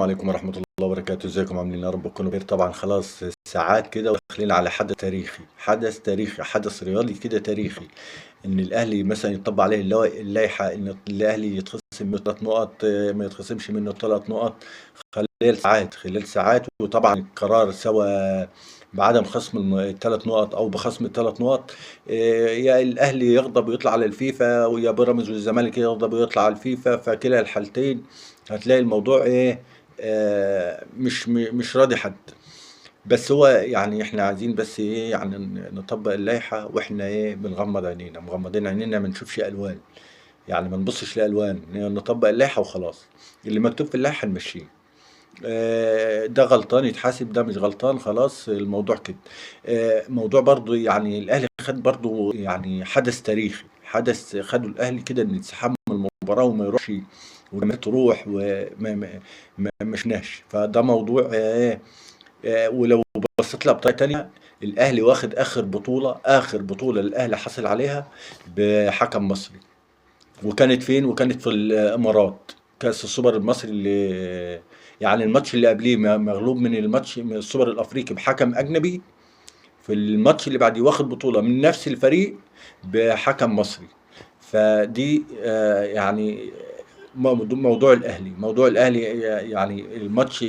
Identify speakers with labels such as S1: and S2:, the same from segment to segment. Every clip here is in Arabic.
S1: عليكم ورحمة الله وبركاته. ازيكم عاملين؟ يا رب تكونوا بخير. طبعا خلاص ساعات كده وداخلين على حدث تاريخي، حدث رياضي كده تاريخي. ان الاهلي مثلا يطبق عليه اللائحة ان الاهلي يتخصم منه 3 نقط، ما يتخصمش منه 3 نقط خلال ساعات. وطبعا القرار سواء بعدم خصم ال3 نقط او بخصم ال3 نقط. يا الاهلي يغضب ويطلع على الفيفا، ويا بيراميدز والزمالك يغضب ويطلع على الفيفا. فكلا الحالتين هتلاقي الموضوع ايه؟ مش راضي حد. بس هو يعني احنا عايزين بس ايه؟ يعني نطبق اللائحة واحنا ايه؟ بنغمض عينينا، مغمضين عينينا، ما نشوفش الوان. يعني ما نبصش لالوان، نطبق اللائحة وخلاص. اللي مكتوب في اللائحة نمشيه. ده غلطان يتحاسب، ده مش غلطان خلاص الموضوع كده. موضوع برضو يعني الاهلي خد برضو يعني حدث تاريخي، حدث خدوا الاهلي كده ان يتسحب من المباراة وما يروحش، وما تروح وما مشناش. فده موضوع ولو بصيت لها بطريقه تانية، الاهلي واخد اخر بطوله الاهلي حصل عليها بحكم مصري. وكانت فين؟ وكانت في الامارات، كاس السوبر المصري اللي يعني الماتش اللي قبليه مغلوب من الماتش من السوبر الافريقي بحكم اجنبي. في الماتش اللي بعديه واخد بطوله من نفس الفريق بحكم مصري. فدي يعني موضوع الاهلي يعني الماتش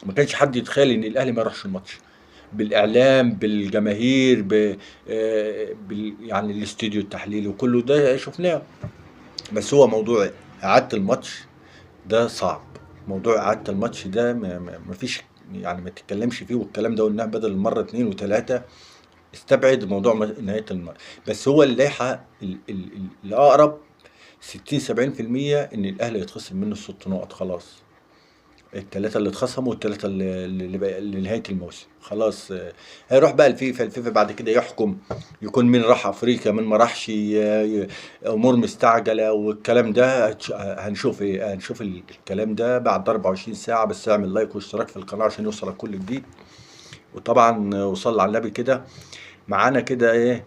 S1: ما كانش حد يتخيل ان الاهلي ما يروحش الماتش. بالاعلام، بالجماهير، يعني الاستوديو التحليلي وكله ده شفناه. بس هو موضوع اعاده الماتش ده صعب. موضوع اعاده الماتش ده ما فيش، يعني ما تتكلمش فيه. والكلام ده قلناه بدل المره اتنين وتلاته. استبعد موضوع نهايه الماتش. بس هو اللائحه الاقرب 60 70% ان الاهلي يتخصم منه ال6 نقط خلاص. الثلاثه اللي اتخصموا والثلاثه اللي بقى لنهايه الموسم خلاص. هيروح بقى الفيفا بعد كده يحكم، يكون مين راح افريقيا مين ما راحش، امور مستعجله والكلام ده. هنشوف ايه؟ هنشوف الكلام ده بعد 24 ساعه. بس اعمل لايك واشتراك في القناه عشان يوصلك كل جديد. وطبعا وصل على النبي كده معانا كده ايه.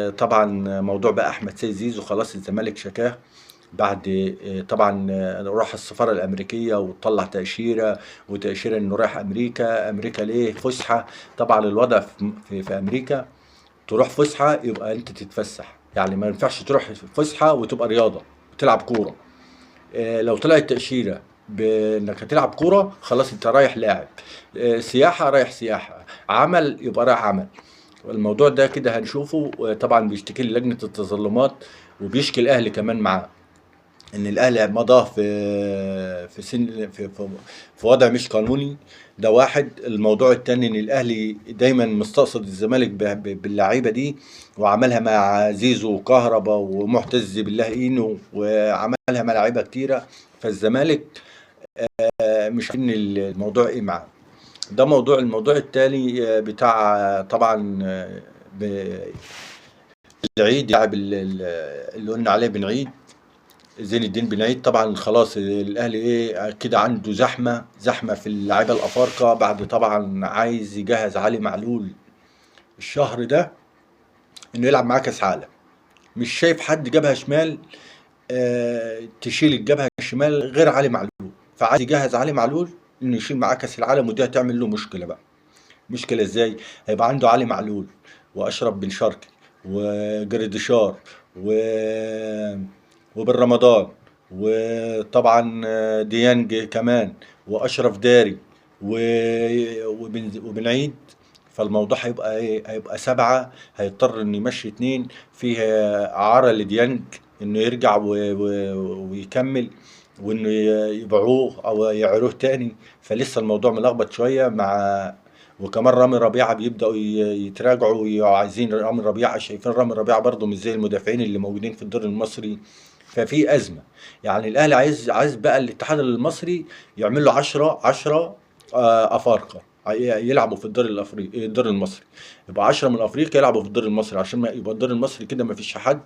S1: طبعا موضوع بقى احمد سيد زيزو خلاص الزمالك شكاه بعد طبعا راح السفاره الامريكيه وطلع تاشيره، وتاشيره انه رايح امريكا ليه؟ فسحه. طبعا الوضع في امريكا تروح فسحه يبقى انت تتفسح، يعني ما ينفعش تروح فسحه وتبقى رياضه وتلعب كوره. لو طلعت تأشيرة بانك هتلعب كورة خلاص انت رايح لاعب. سياحة رايح سياحة، عمل يبقى رايح عمل. الموضوع ده كده هنشوفه. طبعا بيشتكي لجنة التظلمات، وبيشكي الاهلي كمان معاه ان الاهلي مضى في سن في وضع مش قانوني. ده واحد. الموضوع التاني ان الاهلي دايما مستقصد الزمالك باللعيبه دي، وعملها مع زيزو وكهربا ومعتز بالله اينو، وعملها مع لعيبه كتيره. فالزمالك مش عارفين الموضوع ايه معاه. ده الموضوع التاني بتاع طبعا بالعيد، لاعب اللي قلنا عليه بن عيد، زين الدين بن عيد. طبعا خلاص الاهلي ايه كده عنده زحمه في اللعيبه الافارقه، بعد طبعا عايز يجهز علي معلول الشهر ده انه يلعب معاه كاس عالم. مش شايف حد جبهه شمال تشيل الجبهه الشمال غير علي معلول. فعايز يجهز علي معلول انه يشيل معاه كاس العالم، ودي هتعمل له مشكله بقى. مشكله ازاي؟ هيبقى عنده علي معلول واشرف بن شرقي وجريديشار و وبن رمضان، وطبعا ديانج كمان، واشرف داري وبن عيد. فالموضوع هيبقى ايه؟ هيبقى 7. هيضطر انه يمشي 2 فيه اعاره لديانج انه يرجع ويكمل، وانه يبيعوه او يعيروه تاني. فلسه الموضوع ملخبط شويه مع. وكمان رامي ربيعه بيبداوا يتراجعوا وعايزين رامي ربيعه، شايفين رامي ربيعه برضه مش زي المدافعين اللي موجودين في الدوري المصري. ففي ازمه. يعني الاهلي عايز بقى الاتحاد المصري يعمل له 10 افارقه يلعبوا في الدوري الافريقي، الدوري المصري. يبقى 10 من افريقيا يلعبوا في الدوري المصري عشان ما يبقى الدوري المصري كده ما فيش حد.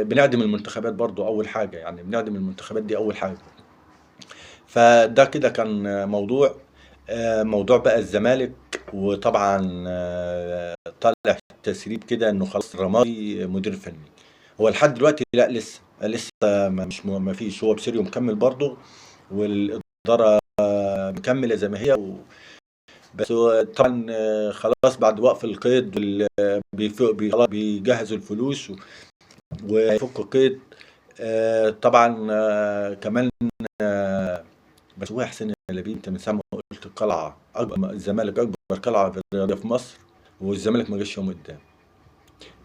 S1: بنعدم المنتخبات برضو اول حاجه، يعني بنعدم المنتخبات دي اول حاجه. فده كده كان موضوع بقى الزمالك. وطبعا طلع تسريب كده انه خلاص الرمادي مدير فني. هو لحد دلوقتي لا، لسه ما فيش. هو بسيريو مكمل برضه، والاداره مكمله زي ما هي بس هو طبعا خلاص بعد وقف القيد خلاص بيجهزوا الفلوس ويفكوا القيد. طبعا كمان بس هو حسين لبيب، انت من ساعه ما قلت القلعه اكبر، الزمالك اكبر قلعه رياضيه في مصر، والزمالك ما جاش يوم قدام.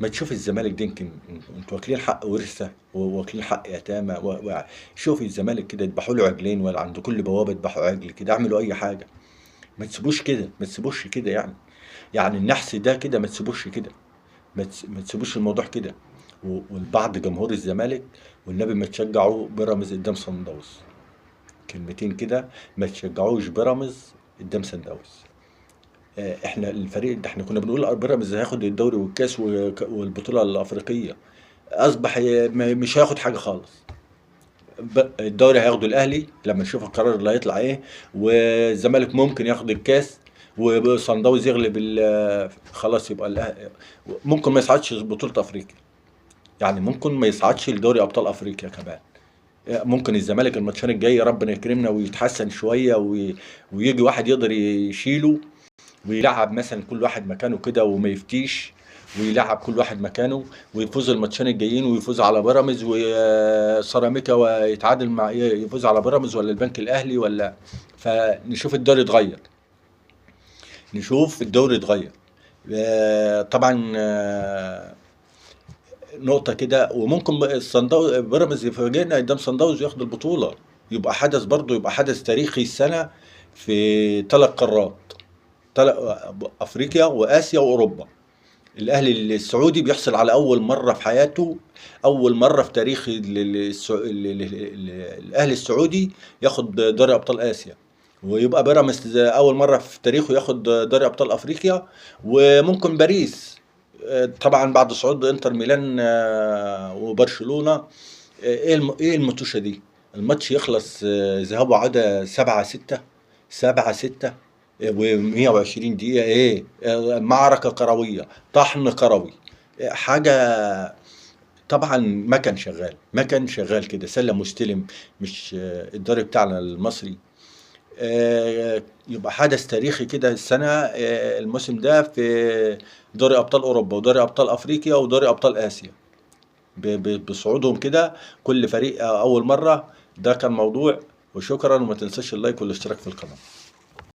S1: ما تشوف الزمالك دي، يمكن انتوا واكلين حق ورثه وواكلين حق يتامى شوف الزمالك كده اذبحوا له عجلين، ولا عند كل بوابه اذبحوا عجل كده، اعملوا اي حاجه. ما تسيبوش كده، ما تسيبوش كده يعني النحس ده كده ما تسيبوش كده، ما تسيبوش الموضوع كده. والبعض جمهور الزمالك والنبي ما تشجعوا بيراميدز قدام صن داونز، كلمتين كده، ما تشجعوش بيراميدز قدام صن داونز. احنا الفريق ده، احنا كنا بنقول بيراميدز هياخد الدوري والكاس والبطوله الافريقيه، اصبح مش هياخد حاجه خالص. الدوري هياخده الاهلي لما نشوف القرار اللي هيطلع ايه، والزمالك ممكن ياخد الكاس، وصن داونز يغلب خلاص يبقى ممكن ما يصعدش بطوله افريقيا، يعني ممكن ما يصعدش لدوري ابطال افريقيا كمان. ممكن الزمالك الماتشين الجاي ربنا يكرمنا ويتحسن شويه ويجي واحد يقدر يشيله، ويلعب مثلا كل واحد مكانه كده وما يفتيش، ويلعب كل واحد مكانه ويفوز الماتشين الجايين، ويفوز على بيراميدز وسيراميكا، ويتعادل مع يفوز على بيراميدز ولا البنك الاهلي ولا، فنشوف الدوري اتغير، نشوف الدوري اتغير. طبعا نقطة كده، وممكن بيراميدز يفاجئنا قدام صن داونز وياخد البطولة، يبقى حدث برضه، يبقى حدث تاريخي السنة في 3 قارات، افريقيا واسيا واوروبا. الاهلي السعودي بيحصل على اول مرة في حياته، اول مرة في تاريخ الاهلي السعودي ياخد دوري ابطال اسيا، ويبقى بيراميدز اول مرة في تاريخه ياخد دوري ابطال افريقيا، وممكن باريس طبعا بعد صعود انتر ميلان وبرشلونة. ايه الماتشة دي؟ الماتش يخلص ذهاب وعودة 7-6 7-6 و120 دقيقة، ايه معركة كروية، طحن كروي، حاجة. طبعا ما كان شغال كده، سلم مستلم، مش الدوري بتاعنا المصري. يبقى حدث تاريخي كده السنة، الموسم ده في دوري أبطال أوروبا ودوري أبطال أفريقيا ودوري أبطال آسيا، بصعودهم كده كل فريق أول مرة. ده كان موضوع، وشكرا، وما تنساش اللايك والاشتراك في القناة.